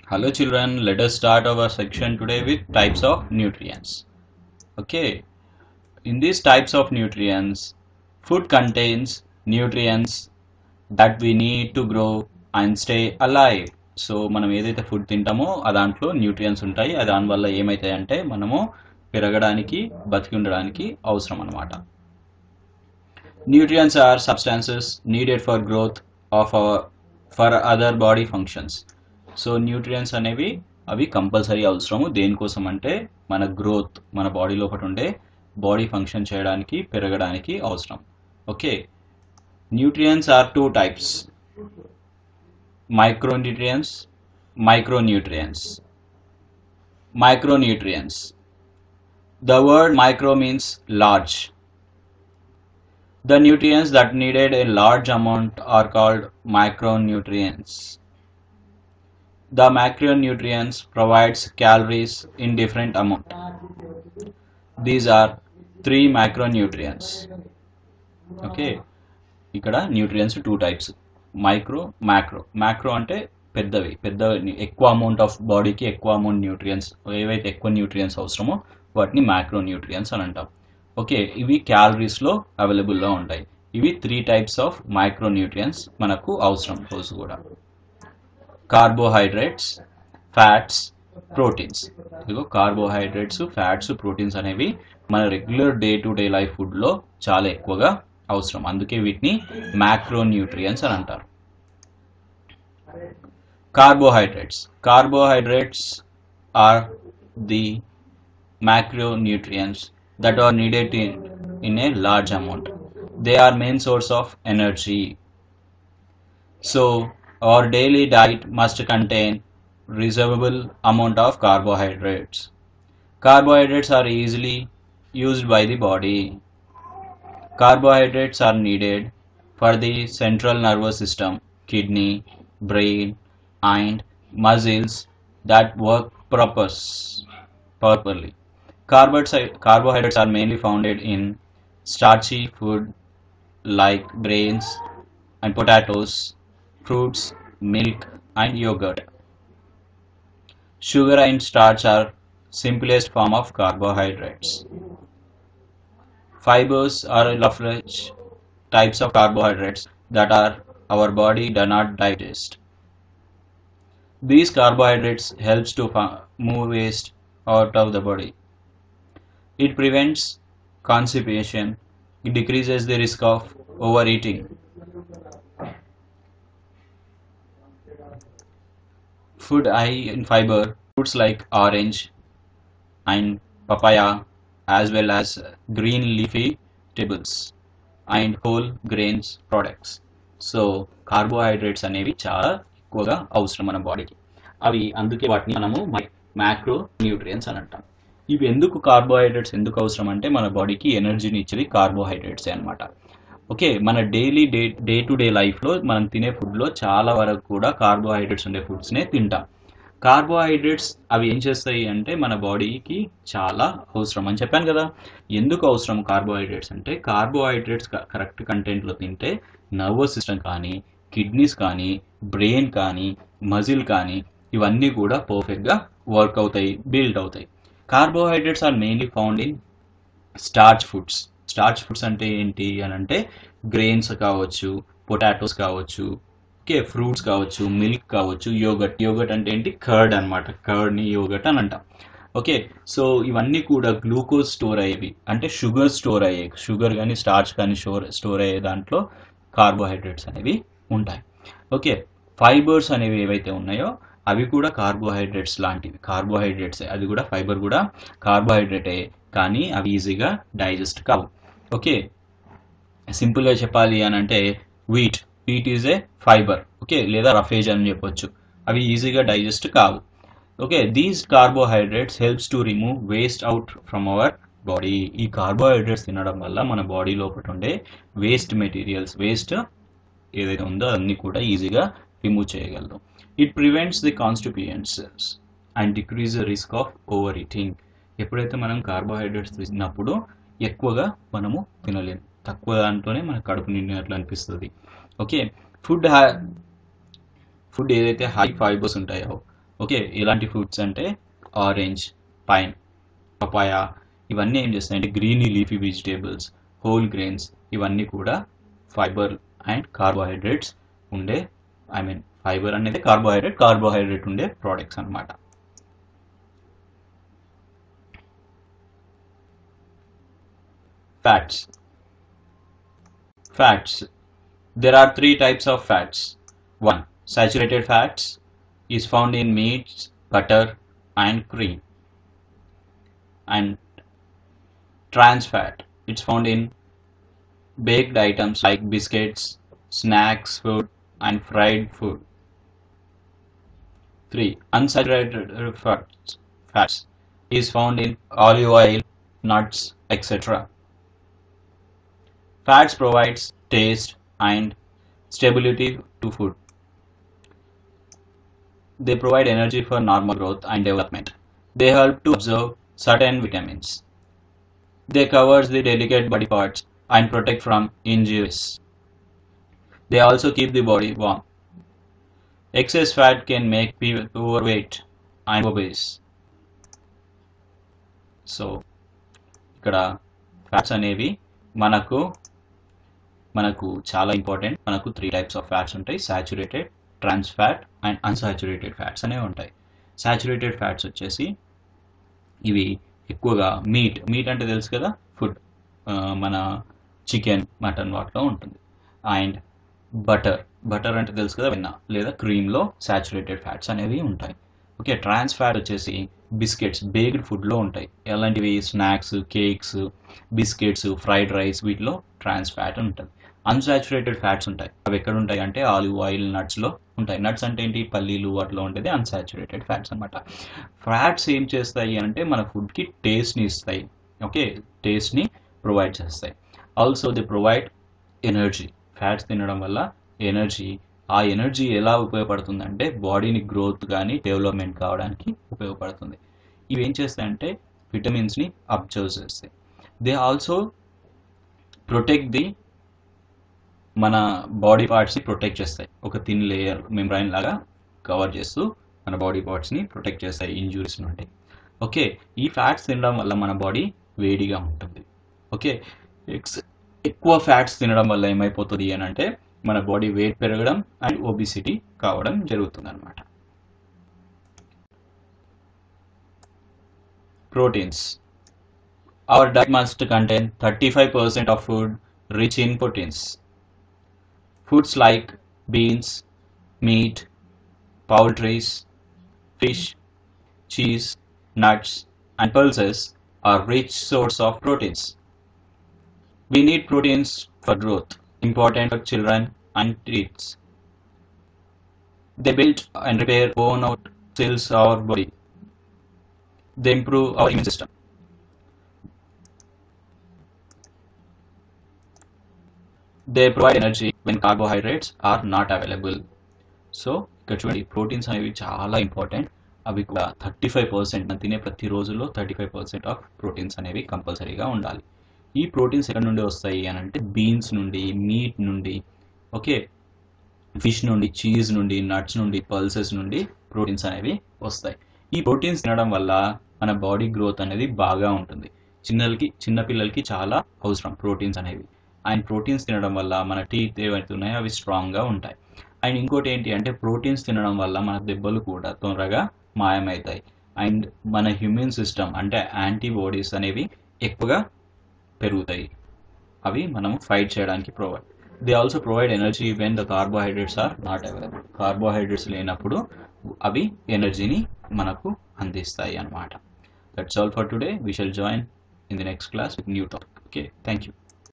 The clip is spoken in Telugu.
Hello children, let us start our section today with types of nutrients. Okay, in these types of nutrients, food contains nutrients that we need to grow and stay alive. So మనం ఏదైతే ఫుడ్ తింటామో దాంట్లో న్యూట్రియంట్స్ ఉంటాయి. దానివల్ల ఏమవుతాయంటే మనము పెరగడానికి బతికి ఉండడానికి అవసరం అన్నమాట. Nutrients are substances needed for growth of our for other body functions. So nutrients అనేవి అవి కంపల్సరీ అవసరము దేనికోసం అంటే మన గ్రోత్ మన బాడీ లోపల ఉండే బాడీ ఫంక్షన్ చేయడానికి పెరగడానికి అవసరం. Okay, nutrients are two types, micronutrients, micronutrients. Micronutrients. The word micro means large. The nutrients that needed a large amount are called micronutrients. The macronutrients provides calories in different amount. These are three macronutrients. Okay, ఇక్కడ nutrients two types, micro macro. Macro అంటే పెద్దవి ఎక్కువ అమౌంట్ ఆఫ్ బాడీకి ఎక్కువ అమౌంట్ న్యూట్రియంట్స్, ఏవైతే ఎక్కువ న్యూట్రియంట్స్ అవసరమో వాటిని మ్యాక్రో న్యూట్రియంట్స్ అని అంటాం. ఓకే, ఇవి క్యాలరీస్లో అవైలబుల్లో ఉంటాయి. ఇవి three types of micro nutrients మనకు అవసరం రోజు కూడా. Carbohydrates, fats, proteins. ఇదిగో కార్బోహైడ్రేట్స్, ఫ్యాట్స్, ప్రోటీన్స్ అనేవి మన regular day to day life ఫుడ్లో చాలా ఎక్కువగా అవసరం. అందుకే వీటిని మ్యాక్రో న్యూట్రియంట్స్ అని అంటారు. Carbohydrates. Carbohydrates are the macronutrients that are needed in a large amount. They are main source of energy. So our daily diet must contain reservable amount of carbohydrates. Carbohydrates are easily used by the body. Carbohydrates are needed for the central nervous system, kidney, brain, and muscles that work properly. Carbohydrates are mainly found in starchy food like grains and potatoes, fruits, milk, and yogurt. Sugar and starch are simplest form of carbohydrates. Fibers are large types of carbohydrates that our body does not digest. These carbohydrates helps to move waste out of the body. It prevents constipation. It decreases the risk of overeating. Food high in fiber, fruits like orange and papaya, as well as green leafy vegetables and whole grains products. So carbohydrates అనేవి చాలా ఎక్కువగా అవసరం మన బాడీకి. అవి అందుకే వాటిని మనము మ్యాక్రో న్యూట్రియంట్స్ అని అంటాం. ఇవి ఎందుకు కార్బోహైడ్రేట్స్ ఎందుకు అవసరం అంటే మన బాడీకి ఎనర్జీని ఇచ్చేది కార్బోహైడ్రేట్సే అనమాట. ఓకే, మన డే టు డే లైఫ్లో మనం తినే ఫుడ్లో చాలా వరకు కూడా కార్బోహైడ్రేట్స్ ఉండే ఫుడ్స్నే తింటాం. కార్బోహైడ్రేట్స్ అవి ఏం చేస్తాయి అంటే మన బాడీకి చాలా అవసరం అని చెప్పాను కదా. ఎందుకు అవసరం కార్బోహైడ్రేట్స్ అంటే కార్బోహైడ్రేట్స్ కరెక్ట్ కంటెంట్లో తింటే నర్వస్ సిస్టమ్ కానీ, కిడ్నీస్ కానీ, బ్రెయిన్ కానీ, మజిల్ కానీ ఇవన్నీ కూడా పర్ఫెక్ట్గా వర్క్ అవుతాయి, బిల్డ్ అవుతాయి. Carbohydrates are mainly found in starch foods. Starch foods అంటే ఏంటి అని అంటే గ్రెయిన్స్ కావచ్చు, పొటాటోస్ కావచ్చు, ఓకే, ఫ్రూట్స్ కావచ్చు, మిల్క్ కావచ్చు, యోగట్ అంటే ఏంటి, కర్డ్ అనమాట. కర్డ్ని యోగట్ అని అంటాం. ఓకే, సో ఇవన్నీ కూడా గ్లూకోజ్ స్టోర్ అయ్యేవి, అంటే షుగర్ స్టోర్ అయ్యే, షుగర్ కానీ స్టార్చ్ కానీ స్టోర్ అయ్యే దాంట్లో కార్బోహైడ్రేట్స్ అనేవి ఉంటాయి. ఓకే, ఫైబర్స్ అనేవి ఏవైతే ఉన్నాయో అవి కూడా కార్బోహైడ్రేట్స్ లాంటివి, కార్బోహైడ్రేట్సే. అది కూడా ఫైబర్ కూడా కార్బోహైడ్రేటే, కానీ అవి ఈజీగా డైజెస్ట్ కావు. ఓకే, సింపుల్గా చెప్పాలి అని అంటే wheat is a fibre, okay, లేదా రఫేజ్ అని చెప్పొచ్చు. అవి ఈజీగా డైజెస్ట్ కావు. Okay, these carbohydrates helps to remove waste out from our body. ఈ కార్బోహైడ్రేట్స్ తినడం వల్ల మన బాడీ లోపల ఉండే వేస్ట్ మెటీరియల్స్, వేస్ట్ ఏదైతే ఉందో అన్నీ కూడా ఈజీగా రిమూవ్ చేయగలదు. It prevents the constipations and decrease the risk of over eating. ఎప్పుడైతే మనం కార్బోహైడ్రేట్స్ తిన్నప్పుడు ఎక్కువగా మనము తినలేము, తక్కువ దాంట్లోనే మనకు కడుపు నిండినట్లు అనిపిస్తుంది. ఓకే, ఫుడ్ ఏదైతే హై ఫైబర్స్ ఉంటాయో ఓకే, ఎలాంటి ఫ్రూట్స్ అంటే ఆరెంజ్, పైన్, పపాయ, ఇవన్నీ ఏం చేస్తాయంటే greeny leafy vegetables, whole grains, ఇవన్నీ కూడా ఫైబర్ అండ్ కార్బోహైడ్రేట్స్ ఉండే, ఫైబర్ అనేది కార్బోహైడ్రేట్ ఉండే ప్రోడక్ట్స్ అన్నమాట. Fats. There are three types of fats. One, saturated fats is found in meats, butter and cream. And trans fat, it's found in baked items like biscuits, snacks food and fried food. 3, unsaturated fats is found in olive oil, nuts, etc. Fats provides taste and stability to food. They provide energy for normal growth and development. They help to absorb certain vitamins. They cover the delicate body parts and protect from injuries. They also keep the body warm. Excess fat can make people overweight and obese. So, ఇక్కడ ఫ్యాట్స్ అనేవి మనకు చాలా ఇంపార్టెంట్. మనకు 3 టైప్స్ ఆఫ్ ఫ్యాట్స్ ఉంటాయి: saturated, trans fat and unsaturated fats అనేవి ఉంటాయి. సాచురేటెడ్ ఫ్యాట్స్ వచ్చేసి ఇవి ఎక్కువగా మీట్ అంటే తెలుసు కదా, ఫుడ్, మన చికెన్, మటన్ వాటిలో ఉంటుంది. అండ్ బటర్ అంటే తెలుసు కదా, వెన్న లేదా క్రీమ్లో సాచురేటెడ్ ఫ్యాట్స్ అనేవి ఉంటాయి. ఓకే, ట్రాన్స్ ఫ్యాట్ వచ్చేసి బిస్కెట్స్, బేక్డ్ ఫుడ్లో ఉంటాయి. ఎలాంటివి? Snacks, cakes, biscuits, fried rice, వీటిలో ట్రాన్స్ ఫ్యాట్ ఉంటుంది. అన్సాచురేటెడ్ ఫ్యాట్స్ ఉంటాయి. అవి ఎక్కడ ఉంటాయి అంటే ఆలివ్ ఆయిల్, నట్స్లో ఉంటాయి. నట్స్ అంటే ఏంటి? పల్లీలు, వాటిలో ఉండేది అన్సాచురేటెడ్ ఫ్యాట్స్ అనమాట. ఫ్యాట్స్ ఏం చేస్తాయి అంటే మన ఫుడ్కి టేస్ట్ని ఇస్తాయి. ఓకే, టేస్ట్ని ప్రొవైడ్ చేస్తాయి. Also they provide energy. Fats తినడం వల్ల ఎనర్జీ, ఆ ఎనర్జీ ఎలా ఉపయోగపడుతుందంటే బాడీని గ్రోత్ కానీ డెవలప్మెంట్ కావడానికి ఉపయోగపడుతుంది. ఇవి ఏం చేస్తాయంటే విటమిన్స్ని అబ్జర్వ్ చేస్తాయి. దే ఆల్సో ప్రొటెక్ట్ మన బాడీ పార్ట్స్ని ప్రొటెక్ట్ చేస్తాయి. ఒక థిన్ లేయర్ మెంబ్రైన్ లాగా కవర్ చేస్తూ మన బాడీ పార్ట్స్ని ప్రొటెక్ట్ చేస్తాయి ఇంజురీస్ నుండి. ఓకే, ఈ ఫ్యాట్స్ తినడం వల్ల మన బాడీ వేడిగా ఉంటుంది. ఓకే, ఎక్కువ ఫ్యాట్స్ తినడం వల్ల ఏమైపోతుంది అని అంటే మన బాడీ వెయిట్ పెరగడం అండ్ ఒబిసిటీ కావడం జరుగుతుంది అనమాట. Proteins. Our diet must contain 35% of food rich in proteins. Foods like beans, meat, poultry, fish, cheese, nuts, and pulses are rich source of proteins. We need proteins for growth, important for children and teens. They build and repair worn out cells of our body. They improve our immune system. They provide energy when carbohydrates are not available. So ఇక్కడ చూడండి, ప్రోటీన్స్ అనేవి చాలా ఇంపార్టెంట్. అవి కూడా 35%, మనం తినే ప్రతి రోజుల్లో 35% ఆఫ్ ప్రోటీన్స్ అనేవి కంపల్సరీగా ఉండాలి. ఈ ప్రోటీన్స్ ఎక్కడి నుండి వస్తాయి అని అంటే బీన్స్ నుండి, మీట్ నుండి, ఓకే, ఫిష్ నుండి, చీజ్ నుండి, నట్స్ నుండి, పల్సెస్ నుండి ప్రోటీన్స్ అనేవి వస్తాయి. ఈ ప్రోటీన్స్ తినడం వల్ల మన బాడీ గ్రోత్ అనేది బాగా ఉంటుంది. చిన్నపిల్లలకి చాలా అవసరం ప్రోటీన్స్ అనేవి. అండ్ ప్రోటీన్స్ తినడం వల్ల మన టీత్ ఏవైతే ఉన్నాయో అవి స్ట్రాంగ్గా ఉంటాయి. అండ్ ఇంకోటి ఏంటి అంటే ప్రోటీన్స్ తినడం వల్ల మన దెబ్బలు కూడా తొందరగా మాయమవుతాయి. అండ్ మన ఇమ్యూన్ సిస్టమ్ అంటే యాంటీబాడీస్ అనేవి ఎక్కువగా పెరుగుతాయి. అవి మనము ఫైట్ చేయడానికి they also provide energy when the carbohydrates are not available. Carbohydrates లేనప్పుడు అవి ఎనర్జీని మనకు అందిస్తాయి అన్నమాట. That's all for today. We shall join in the next class with new topic. Okay, thank you.